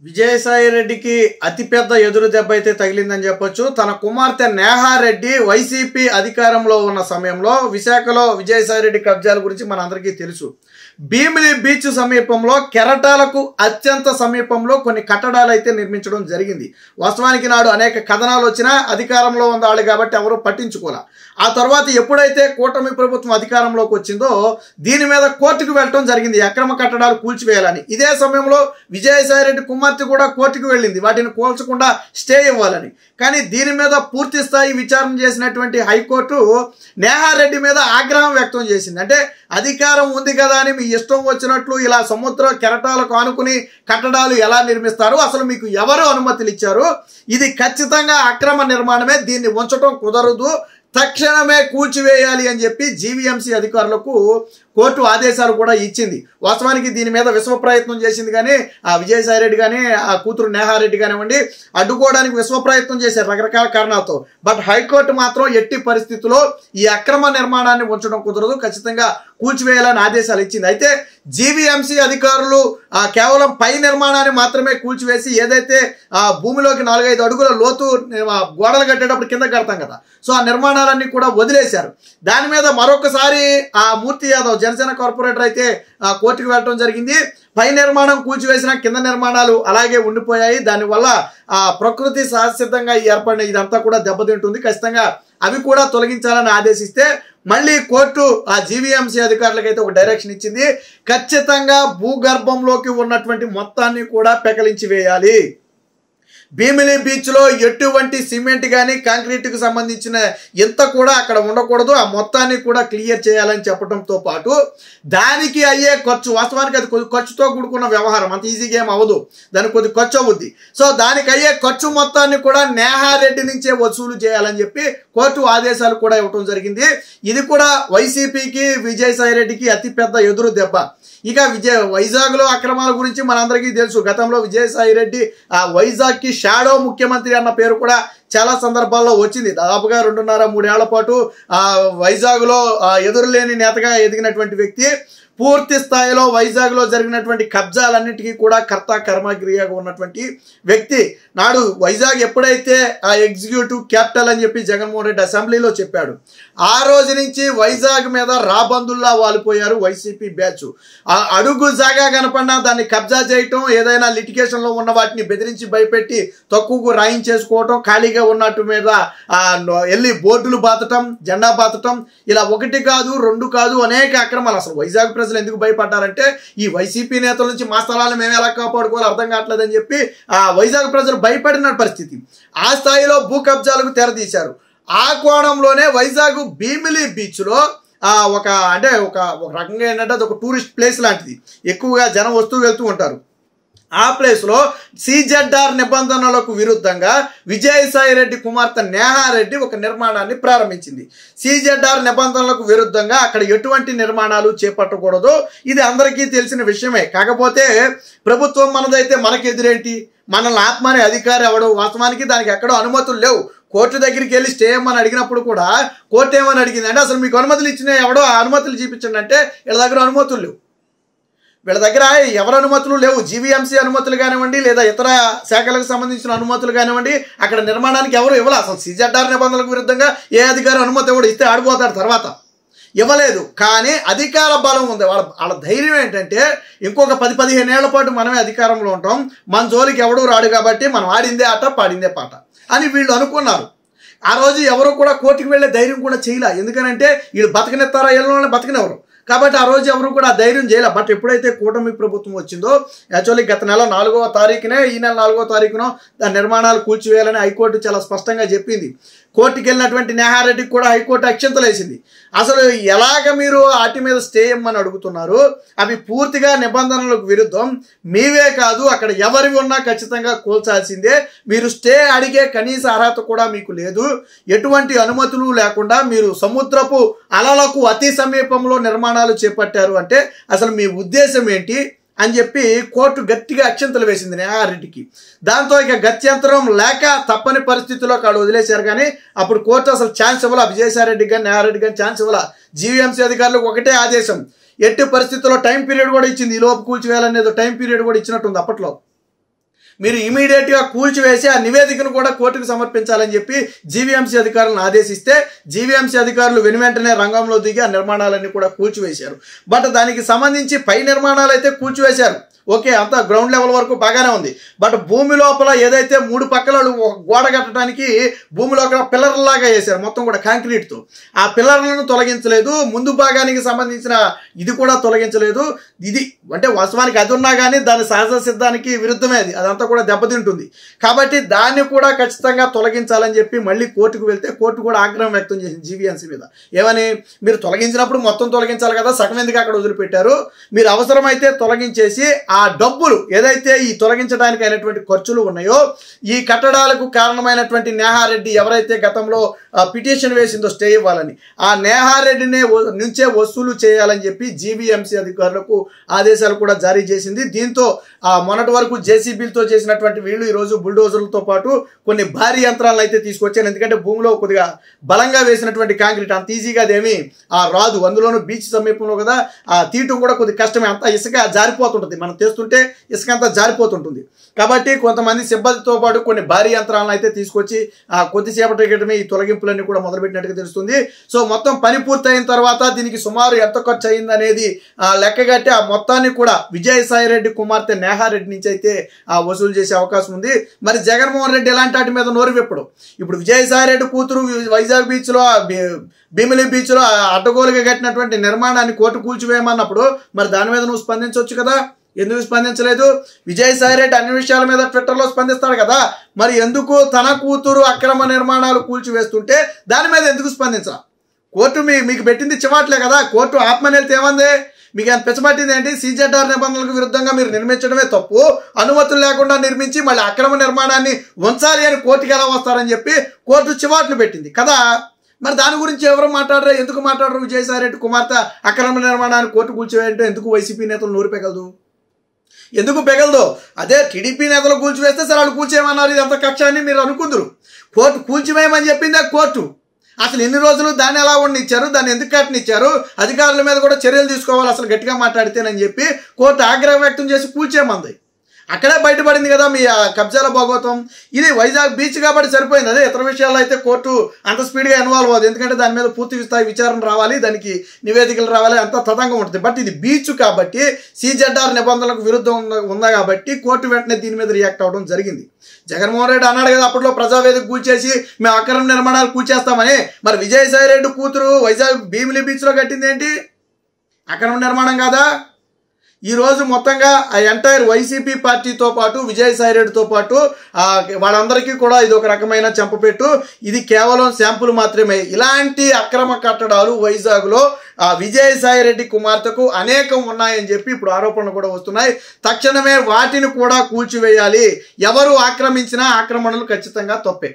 విజయసాయి రెడ్డికి అతిపెద్ద ఎదురు దెబ్బ అయితే తగిలిందని చెప్పొచ్చు. తన కుమార్తె నేహారెడ్డి వైసీపీ అధికారంలో ఉన్న సమయంలో విశాఖలో విజయసాయి రెడ్డి కబ్జాల గురించి మనందరికీ తెలుసు. భీమిలి బీచ్ సమీపంలో కెరటాలకు అత్యంత సమీపంలో కొన్ని కట్టడాలు అయితే నిర్మించడం జరిగింది. వాస్తవానికి నాడు అనేక కథనాలు వచ్చినా అధికారంలో ఉండాలి కాబట్టి ఎవరు పట్టించుకోలే. ఆ తర్వాత ఎప్పుడైతే కూటమి ప్రభుత్వం అధికారంలోకి వచ్చిందో దీని మీద కోర్టుకు వెళ్ళడం జరిగింది, అక్రమ కట్టడాలు కూల్చివేయాలని. ఇదే సమయంలో విజయసాయి రెడ్డి కుమార్తె కూడా కోర్టుకు వెళ్ళింది వాటిని కూల్చకుండా స్టే ఇవ్వాలని. కానీ దీని మీద పూర్తి స్థాయి విచారణ చేసినటువంటి హైకోర్టు నేహారెడ్డి మీద ఆగ్రహం వ్యక్తం చేసింది. అంటే అధికారం ఉంది కదా అని మీ ఇష్టం వచ్చినట్లు ఇలా సముద్ర కెరటాలకు ఆనుకుని కట్టడాలు ఎలా నిర్మిస్తారు, అసలు మీకు ఎవరు అనుమతులు ఇచ్చారు, ఇది ఖచ్చితంగా అక్రమ నిర్మాణమే, దీన్ని ఉంచడం కుదరదు, తక్షణమే కూల్చివేయాలి అని చెప్పి జీవీఎంసీ అధికారులకు కోర్టు ఆదేశాలు కూడా ఇచ్చింది. వాస్తవానికి దీని మీద విశ్వ ప్రయత్నం చేసింది కానీ ఆ విజయసాయి రెడ్డి కానీ ఆ కూతురు నేహారెడ్డి కానివ్వండి అడ్డుకోవడానికి విశ్వ ప్రయత్నం చేశారు రకరకాల కారణాలతో. బట్ హైకోర్టు మాత్రం ఎట్టి పరిస్థితుల్లో ఈ అక్రమ నిర్మాణాన్ని ఉంచడం కుదరదు, ఖచ్చితంగా కూల్చివేయాలని ఆదేశాలు ఇచ్చింది. అయితే జీవీఎంసీ అధికారులు కేవలం పై నిర్మాణాన్ని మాత్రమే కూల్చివేసి ఏదైతే భూమిలోకి 4-5 అడుగుల లోతు గోడలు కట్టేటప్పుడు కింద కడతాం కదా, సో ఆ నిర్మాణాలన్నీ కూడా వదిలేశారు. దాని మీద మరొకసారి ఆ మూర్తి యాదవ్ జనసేన కార్పొరేటర్ అయితే కోర్టుకు వెళ్ళడం జరిగింది. పై నిర్మాణం కూల్చివేసిన కింద నిర్మాణాలు అలాగే ఉండిపోయాయి, దానివల్ల ప్రకృతి సహసిద్ధంగా ఏర్పడిన ఇదంతా కూడా దెబ్బతింటుంది, ఖచ్చితంగా అవి కూడా తొలగించాలని ఆదేశిస్తే మళ్ళీ కోర్టు ఆ జీవీఎంసీ అధికారులకైతే ఒక డైరెక్షన్ ఇచ్చింది, ఖచ్చితంగా భూగర్భంలోకి ఉన్నటువంటి మొత్తాన్ని కూడా పెకలించి వేయాలి. భీమిలి బీచ్లో ఎటువంటి సిమెంట్ కానీ కాంక్రీట్కి సంబంధించిన ఎంత కూడా అక్కడ ఉండకూడదు, ఆ మొత్తాన్ని కూడా క్లియర్ చేయాలని చెప్పడంతో పాటు దానికి అయ్యే ఖర్చు, వాస్తవానికి అది కొద్ది ఖర్చుతో కూడుకున్న వ్యవహారం, అంత ఈజీగా ఏం అవ్వదు, దానికి కొద్ది ఖర్చు అవుద్ది. సో దానికి అయ్యే ఖర్చు మొత్తాన్ని కూడా నేహారెడ్డి నుంచే వసూలు చేయాలని చెప్పి కోర్టు ఆదేశాలు కూడా ఇవ్వడం జరిగింది. ఇది కూడా వైసీపీకి విజయసాయి రెడ్డికి అతిపెద్ద ఎదురు దెబ్బ. ఇక వైజాగ్లో అక్రమాల గురించి మనందరికీ తెలుసు. గతంలో విజయసాయి రెడ్డి వైజాగ్కి షాడో ముఖ్యమంత్రి అన్న పేరు కూడా చాలా సందర్భాల్లో వచ్చింది. దాదాపుగా 2.5-3 ఏళ్ల పాటు వైజాగ్లో ఎదురులేని నేతగా ఎదిగినటువంటి వ్యక్తి, పూర్తి స్థాయిలో వైజాగ్లో జరిగినటువంటి కబ్జాలన్నింటికీ కూడా కర్త కర్మక్రియగా ఉన్నటువంటి వ్యక్తి. నాడు వైజాగ్ ఎప్పుడైతే ఆ ఎగ్జిక్యూటివ్ క్యాపిటల్ అని చెప్పి జగన్మోహన్ రెడ్డి అసెంబ్లీలో చెప్పాడు, ఆ రోజు నుంచి వైజాగ్ మీద రాబందుల్లా వాలిపోయారు వైసీపీ బ్యాచ్. అడుగు జాగా కనపడినా దాన్ని కబ్జా చేయటం, ఏదైనా లిటిగేషన్లో ఉన్న వాటిని బెదిరించి భయపెట్టి తక్కువకు రాయించేసుకోవటం, ఖాళీగా ఉన్నట్టు మీద వెళ్ళి బోర్డులు బాతటం, జెండా బాతటం, ఇలా 1 కాదు 2 కాదు అనేక అక్రమాలు. అసలు వైజాగ్ ప్రజలు ఎందుకు భయపడ్డారంటే ఈ వైసీపీ నేతల నుంచి మా స్థలాలను మేము ఎలా కాపాడుకోవాలో అర్థం కావట్లేదని చెప్పి వైజాగ్ ప్రజలు భయపడిన పరిస్థితి. ఆ స్థాయిలో భూ కబ్జాలకు తెరదీశారు. ఆ కోణంలోనే వైజాగ్ భీమిలి బీచ్లో ఒక రకంగా ఏంటంటే అది ఒక టూరిస్ట్ ప్లేస్ లాంటిది, ఎక్కువగా జనం వస్తూ వెళ్తూ ఉంటారు. ఆ ప్లేస్లో సిజెడ్ఆర్ నిబంధనలకు విరుద్ధంగా విజయసాయి రెడ్డి కుమార్తె నేహారెడ్డి ఒక నిర్మాణాన్ని ప్రారంభించింది. సిజెడ్ఆర్ నిబంధనలకు విరుద్ధంగా అక్కడ ఎటువంటి నిర్మాణాలు చేపట్టకూడదు, ఇది అందరికీ తెలిసిన విషయమే. కాకపోతే ప్రభుత్వం మనదైతే మనకి ఎదురేంటి, మనల్ని ఆత్మనే అధికారి ఎవడు, వాస్తవానికి దానికి ఎక్కడో అనుమతులు లేవు. కోర్టు దగ్గరికి వెళ్ళి స్టే ఏమని అడిగినప్పుడు కూడా కోర్టు ఏమని అడిగింది అంటే అసలు మీకు అనుమతులు ఇచ్చిన ఎవడో అనుమతులు చూపించండి అంటే వీళ్ళ దగ్గర అనుమతులు లేవు, వీళ్ళ దగ్గర ఎవరి అనుమతులు లేవు. జీవీఎంసీ అనుమతులు కానివ్వండి లేదా ఇతర శాఖలకు సంబంధించిన అనుమతులు కానివ్వండి అక్కడ నిర్మాణానికి ఎవరు ఇవ్వాలి. అసలు సిజెడ్ఆర్ నిబంధనలకు విరుద్ధంగా ఏ అధికారి అనుమతి ఎవడు ఇస్తే ఆడిపోతాడు, తర్వాత ఇవ్వలేదు. కానీ అధికార బలం ఉంది, వాళ్ళ ధైర్యం ఏంటంటే ఇంకొక 10-15 ఏళ్ల పాటు మనమే అధికారంలో ఉంటాం, మన జోలికి ఎవడూ రాడు కాబట్టి మనం ఆడిందే ఆట పాడిందే పాట అని వీళ్ళు అనుకున్నారు. ఆ రోజు ఎవరు కూడా కోర్టుకు వెళ్ళే ధైర్యం కూడా చేయలే, ఎందుకనంటే వీళ్ళు బతకనెత్తారా ఎల్లోనే బతకనెవరు కాబట్టి ఆ రోజు ఎవరు కూడా ధైర్యం చేయలే. బట్ ఎప్పుడైతే కూటమి ప్రభుత్వం వచ్చిందో, యాక్చువల్లీ గత నెల 4వ తారీఖునే ఈ నెల 4వ తారీఖున దాని నిర్మాణాలు కూల్చివేయాలని హైకోర్టు చాలా స్పష్టంగా చెప్పింది. కోర్టుకి వెళ్ళినటువంటి నేహారెడ్డికి కూడా హైకోర్టు అక్షంతలు వేసింది. అసలు ఎలాగ మీరు వాటి మీద స్టే ఇమ్మని అడుగుతున్నారు, అవి పూర్తిగా నిబంధనలకు విరుద్ధం, మీవే కాదు అక్కడ ఎవరివి ఉన్నా ఖచ్చితంగా కూల్చాల్సిందే, మీరు స్టే అడిగే కనీస అర్హత కూడా మీకు లేదు, ఎటువంటి అనుమతులు లేకుండా మీరు సముద్రపు అలలకు అతి సమీపంలో నిర్మాణాలు చేపట్టారు అంటే అసలు మీ ఉద్దేశం ఏంటి అని చెప్పి కోర్టు గట్టిగా అక్షంతలు వేసింది నేహారెడ్డికి. దాంతో ఇక గత్యంతరం లేక తప్పని పరిస్థితుల్లో వాళ్ళు వదిలేశారు. కానీ అప్పుడు కోర్టు అసలు ఛాన్స్ ఇవ్వాల, విజయసాయి రెడ్డి కానీ నేహారెడ్డి కానీ ఛాన్స్ ఇవ్వాల. జీవీఎంసీ అధికారులకు ఒకటే ఆదేశం, ఎట్టి పరిస్థితుల్లో టైం పీరియడ్ కూడా ఇచ్చింది, ఈ లోపు కూల్చివేయాలనేది టైం పీరియడ్ కూడా ఇచ్చినట్టుంది అప్పట్లో. మీరు ఇమీడియట్గా కూల్చివేసి ఆ నివేదికను కూడా కోర్టుకు సమర్పించాలని చెప్పి జీవీఎంసీ అధికారులను ఆదేశిస్తే జీవీఎంసీ అధికారులు వెనువెంటనే రంగంలో దిగి ఆ నిర్మాణాలన్నీ కూడా కూల్చివేశారు. బట్ దానికి సంబంధించి పై నిర్మాణాలు అయితే కూల్చివేశారు. ఓకే, అంతా గ్రౌండ్ లెవెల్ వరకు బాగానే ఉంది. బట్ భూమి లోపల ఏదైతే 3 పక్కల గోడ కట్టడానికి భూమి లోపల పిల్లర్లాగా వేశారు, మొత్తం కూడా కాంక్రీట్తో. ఆ పిల్లర్లను తొలగించలేదు, ముందు భాగానికి సంబంధించిన ఇది కూడా తొలగించలేదు. ఇది అంటే వాస్తవానికి అది ఉన్నా కానీ దాని సహజ సిద్ధానికి విరుద్ధమే, అదంతా కూడా దెబ్బతింటుంది. కాబట్టి దాన్ని కూడా ఖచ్చితంగా తొలగించాలని చెప్పి మళ్ళీ కోర్టుకు వెళ్తే కోర్టు కూడా ఆగ్రహం వ్యక్తం చేసింది జీవీఎంసీ మీద. ఏమని, మీరు తొలగించినప్పుడు మొత్తం తొలగించాలి కదా, సగం ఎందుకు అక్కడ వదిలిపెట్టారు, మీరు అవసరమైతే తొలగించేసి ఆ డబ్బులు ఏదైతే ఈ తొలగించడానికి అయినటువంటి ఖర్చులు ఉన్నాయో, ఈ కట్టడాలకు కారణమైనటువంటి నేహారెడ్డి ఎవరైతే గతంలో పిటిషన్ వేసిందో స్టే ఇవ్వాలని, ఆ నేహారెడ్డినే నుంచే వసూలు చేయాలని చెప్పి జీవీఎంసీ అధికారులకు ఆదేశాలు కూడా జారీ చేసింది. దీంతో మొన్నటి వరకు జేసీబీలతో చేసినటువంటి వీళ్ళు ఈరోజు బుల్డోజర్లతో పాటు కొన్ని భారీ యంత్రాలను అయితే తీసుకొచ్చారు. ఎందుకంటే భూమిలో కొద్దిగా బలంగా వేసినటువంటి కాంక్రీట్ అంత ఈజీగా అదేమి రాదు, అందులోనూ బీచ్ సమీపంలో కదా, తీయటం కూడా కొద్దిగా కష్టమే, అంతా ఇసుక జారిపోతుంటుంది, మనం తెస్తుంటే ఇసుక అంతా జారిపోతుంటుంది. కాబట్టి కొంతమంది సిబ్బందితో పాటు కొన్ని భారీ యంత్రాలను అయితే తీసుకొచ్చి కొద్దిసేపటి క్రితమే ఈ తొలగింపులన్నీ కూడా మొదలుపెట్టినట్టుగా తెలుస్తుంది. సో మొత్తం పని పూర్తయిన తర్వాత దీనికి సుమారు ఎంత ఖర్చు అయిందనేది లెక్కగట్టి ఆ మొత్తాన్ని కూడా విజయసాయిరెడ్డి కుమార్తె నేహారెడ్డి నుంచి అయితే వసూలు చేసే అవకాశం ఉంది. మరి జగన్మోహన్ రెడ్డి ఎలాంటి వాటి మీద నోరు విప్పడు. ఇప్పుడు విజయసాయిరెడ్డి కూతురు వైజాగ్ బీచ్లో భీమిలి బీచ్లో అడ్డగోలుగా కట్టినటువంటి నిర్మాణాన్ని కోర్టు కూల్చివేయమన్నప్పుడు మరి దాని మీద నువ్వు స్పందించవచ్చు కదా, ఎందుకు స్పందించలేదు? విజయసాయిరెడ్డి అన్ని విషయాల మీద ట్విట్టర్లో స్పందిస్తాడు కదా, మరి ఎందుకు తన కూతురు అక్రమ నిర్మాణాలు కూల్చివేస్తుంటే దాని మీద ఎందుకు స్పందించాలి? కోర్టు మీకు పెట్టింది చివాట్లే కదా, కోర్టు ఆత్మనేలితే ఏమంది, మీకు ఎంత పెచ్చబట్టింది ఏంటి? సీజెడ్ఆర్ నిబంధనలకు విరుద్ధంగా మీరు నిర్మించడమే తప్పు, అనుమతులు లేకుండా నిర్మించి మళ్ళీ అక్రమ నిర్మాణాన్ని ఉంచాలి అని కోర్టుకి ఎలా వస్తారని చెప్పి కోర్టు చివాట్లు పెట్టింది కదా. మరి దాని గురించి ఎవరు మాట్లాడరు, ఎందుకు మాట్లాడరు? విజయసాయిరెడ్డి కుమార్తె అక్రమ నిర్మాణాన్ని కోర్టు కూల్చివేయంటే ఎందుకు వైసీపీ నేతలు నోరు పెగలదు, ఎందుకు పెగలదో? అదే టీడీపీ నేతలు కూల్చివేస్తే సరే వాళ్ళు కూల్చేయమన్నారు, ఇదంతా కక్ష అని మీరు అనుకుందరు. కోర్టు కూల్చివేయమని చెప్పిందే కోర్టు. అసలు ఎన్ని రోజులు దాన్ని ఎలా ఉండనిచ్చారు, దాన్ని ఎందుకు కట్టనిచ్చారు, అధికారుల మీద కూడా చర్యలు తీసుకోవాలి అసలు గట్టిగా మాట్లాడితేనని చెప్పి కోర్టు ఆగ్రహం వ్యక్తం చేసి కూల్చేయమంది. అక్కడే బయటపడింది కదా మీ కబ్జాల భాగవతం. ఇది వైజాగ్ బీచ్ కాబట్టి సరిపోయింది. అదే ఇతర విషయాల్లో అయితే కోర్టు అంత స్పీడ్గా ఇన్వాల్వ్ అవ్వదు, ఎందుకంటే దాని మీద పూర్తి స్థాయి విచారణ రావాలి, దానికి నివేదికలు రావాలి, అంత తతంగం ఉంటుంది. బట్ ఇది బీచ్ కాబట్టి సీజెడ్ఆర్ నిబంధనలకు విరుద్ధం ఉందా కాబట్టి కోర్టు వెంటనే దీని మీద రియాక్ట్ అవ్వడం జరిగింది. జగన్మోహన్ రెడ్డి అన్నాడు కదా అప్పట్లో ప్రజావేదిక కూల్చేసి మేము అక్రమ నిర్మాణాలు కూల్చేస్తామని. మరి విజయసాయిరెడ్డి కూతురు వైజాగ్ భీమిలి బీచ్లో కట్టింది ఏంటి, అక్రమ నిర్మాణం కాదా? ఈరోజు మొత్తంగా ఆ ఎంటైర్ వైసీపీ పార్టీతో పాటు విజయసాయిరెడ్డితో పాటు వాళ్ళందరికీ కూడా ఇది ఒక రకమైన చెంపపెట్టు. ఇది కేవలం శాంపుల్ మాత్రమే. ఇలాంటి అక్రమ కట్టడాలు వైజాగ్లో విజయసాయిరెడ్డి కుమార్తెకు అనేకం ఉన్నాయని చెప్పి ఇప్పుడు ఆరోపణలు కూడా వస్తున్నాయి. తక్షణమే వాటిని కూడా కూల్చివేయాలి. ఎవరు ఆక్రమించినా ఆక్రమణలు ఖచ్చితంగా తప్పే.